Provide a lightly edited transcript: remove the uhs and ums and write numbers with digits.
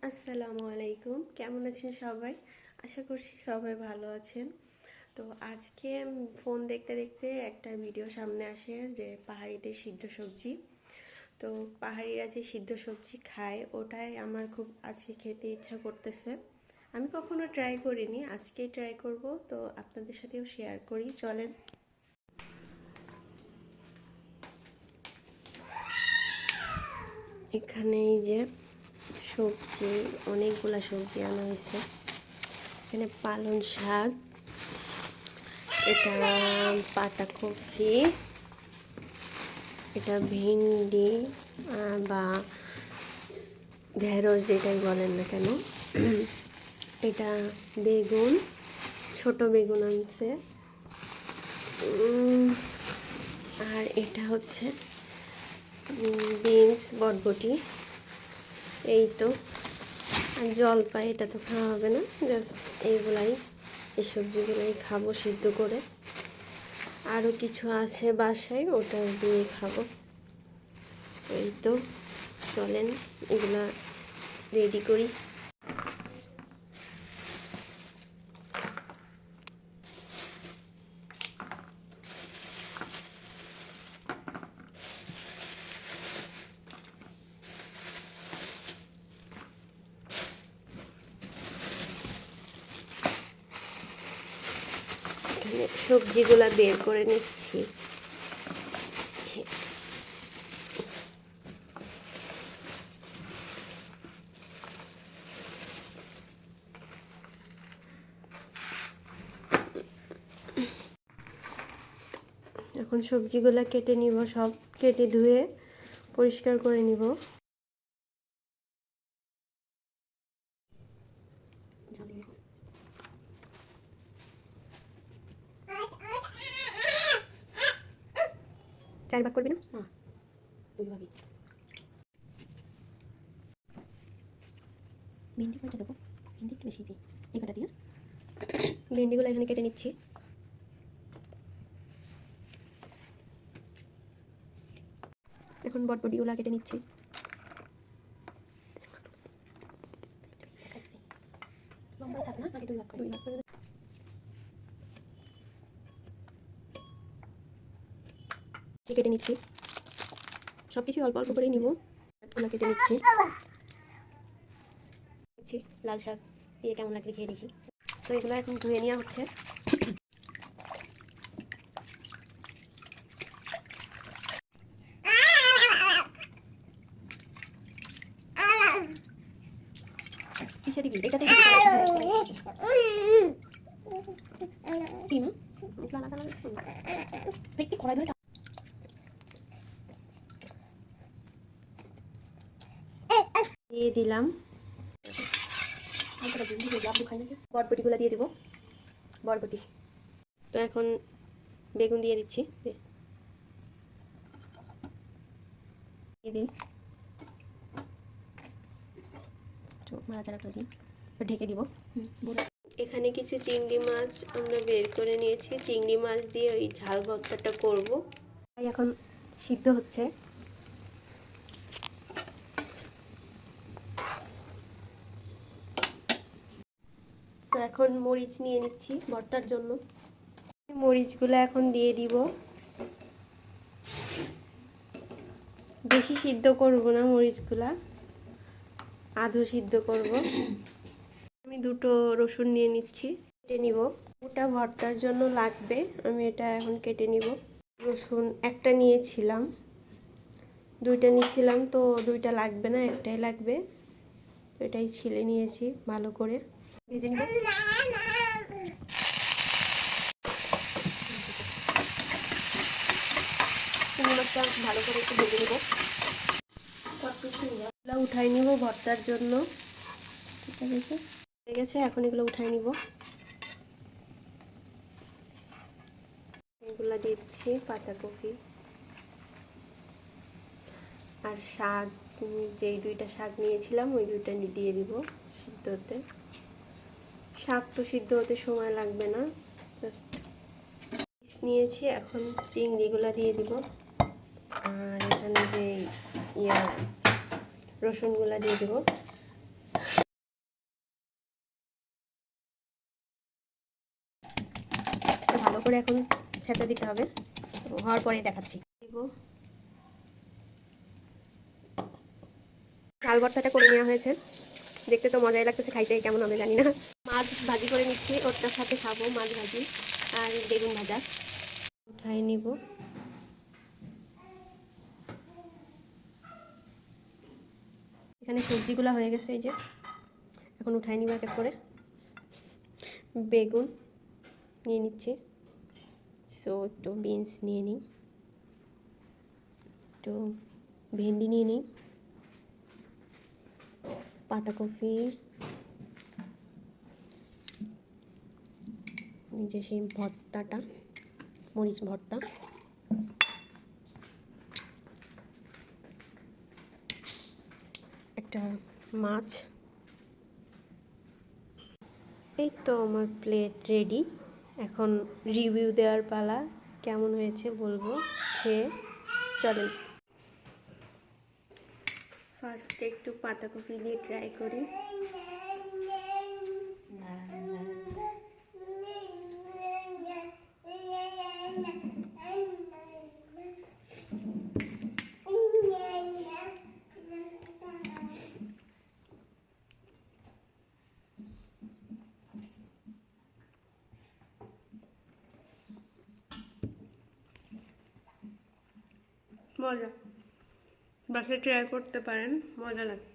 আসসালামু আলাইকুম, কেমন আছেন সবাই? আশা করছি সবাই ভালো আছেন। তো আজকে ফোন দেখতে দেখতে একটা ভিডিও সামনে আসে যে পাহাড়িদের সিদ্ধ সবজি। তো পাহাড়িরা যে সিদ্ধ সবজি খায় ওটাই আমার খুব আজকে খেতে ইচ্ছা করতেছে। আমি কখনো ট্রাই করিনি, আজকেই ট্রাই করব। তো আপনাদের সাথেও শেয়ার করি, চলেন। এখানে এই যে সবজি, অনেকগুলা সবজি আনা হয়েছে। এখানে পালং শাক, এটা পাতাকপি, এটা ভিন্ডি বা ঢেঁড়স যেটাই বলেন না কেন, এটা বেগুন, ছোট বেগুন আনছে, আর এটা হচ্ছে বিনস, বটবটি। এই তো, আর জলপাই, এটা তো খাওয়া হবে না, জাস্ট এইগুলাই, এই সবজিগুলাই খাবো সিদ্ধ করে। আরও কিছু আছে বাসায়, ওটা দিয়ে খাবো। এই তো, চলেন এগুলা রেডি করি। এখানে সবজিগুলা বের করে নিচ্ছি। এখন সবজিগুলা কেটে নিব, সব কেটে ধুয়ে পরিষ্কার করে নিব। চার ভাগ করবি না? দুই ভাগই। ভেন্ডি কয়টা দেবো? ভেন্ডি একটু বেশি দিই, এই কটা দিয়ে। ভেন্ডিগুলো এখানে কেটে নিচ্ছি। এখন বটবটিগুলো কেটে নিচ্ছি। কেটে নিচ্ছি, সব কিছু অল্প অল্প করে নিব। এগুলো কেটে নিচ্ছি। লাল শাক দিয়ে কেমন লাগবে খেয়ে দেখি। তো এগুলো এখন ধুয়ে নেওয়া হচ্ছে। কিসে দিবি? এটাতে কি মা? একটু কড়াই ধরে দিয়ে দিলাম। বটবটিগুলো দিয়ে দেবো, বটবটি। তো এখন বেগুন দিয়ে দিচ্ছি, ঢেকে দিব। এখানে কিছু চিংড়ি মাছ আমরা বের করে নিয়েছি, চিংড়ি মাছ দিয়ে ওই ঝাল ভর্তাটা করব। এখন সিদ্ধ হচ্ছে। তো এখন মরিচ নিয়ে নিচ্ছি ভর্তার জন্য। মরিচগুলো এখন দিয়ে দিব। বেশি সিদ্ধ করব না, মরিচগুলা আধো সিদ্ধ করব। আমি দুটো রসুন নিয়ে নিচ্ছি, কেটে নিব। ওটা ভর্তার জন্য লাগবে, আমি এটা এখন কেটে নিব। রসুন একটা নিয়েছিলাম, দুইটা নিয়েছিলাম, তো দুইটা লাগবে না, একটাই লাগবে। এটাই ছিলে নিয়েছি ভালো করে, ভেজে নিব। চিংড়ি মাছটা ভালো করে একটু ভেজে নেব। উঠাই নিব ভর্তার জন্য। ঠিক আছে, হয়ে গেছে, এখন এগুলো উঠাই নিব। এগুলো দিচ্ছি পাতাকপি আর শাক, যেই দুইটা শাক নিয়েছিলাম ওই দুইটা দিয়ে দিব সিদ্ধ হতে। শাক তো সিদ্ধ হতে সময় লাগবে না, নিয়েছি। এখন চিংড়িগুলো দিয়ে দিব, আর এখানে যে রসুনগুলা দিয়ে দেব। করে এখন ছেঁচা দিতে হবে, তো হওয়ার পরে দেখাচ্ছি। দিব ডাল ভর্তাটা করে নেওয়া হয়েছে, দেখতে তো মজাই লাগতেছে, খাইতে কেমন হবে জানি না। মাছ ভাজি করে নিচ্ছি, ওটার সাথে খাবো মাছ ভাজি আর বেগুন ভাজা। উঠাই নিব। এখানে সবজিগুলো হয়ে গেছে, এই যে এখন উঠাই নিব এক এক করে। বেগুন নিয়ে নিচ্ছি, সো একটু বিনস নিয়ে নিই, একটু ভেন্ডি নিয়ে নিই, পাতাকপি, যে সেই ভর্তাটা, মরিচ ভর্তা, একটা মাছ। এই তো আমার প্লেট রেডি, এখন রিভিউ দেওয়ার পালা, কেমন হয়েছে বলবো খেয়ে। চলেন ফার্স্টে একটু পাতাকপি দিয়ে ট্রাই করি। মজা, বাসায় ট্রাই করতে পারেন, মজা লাগে।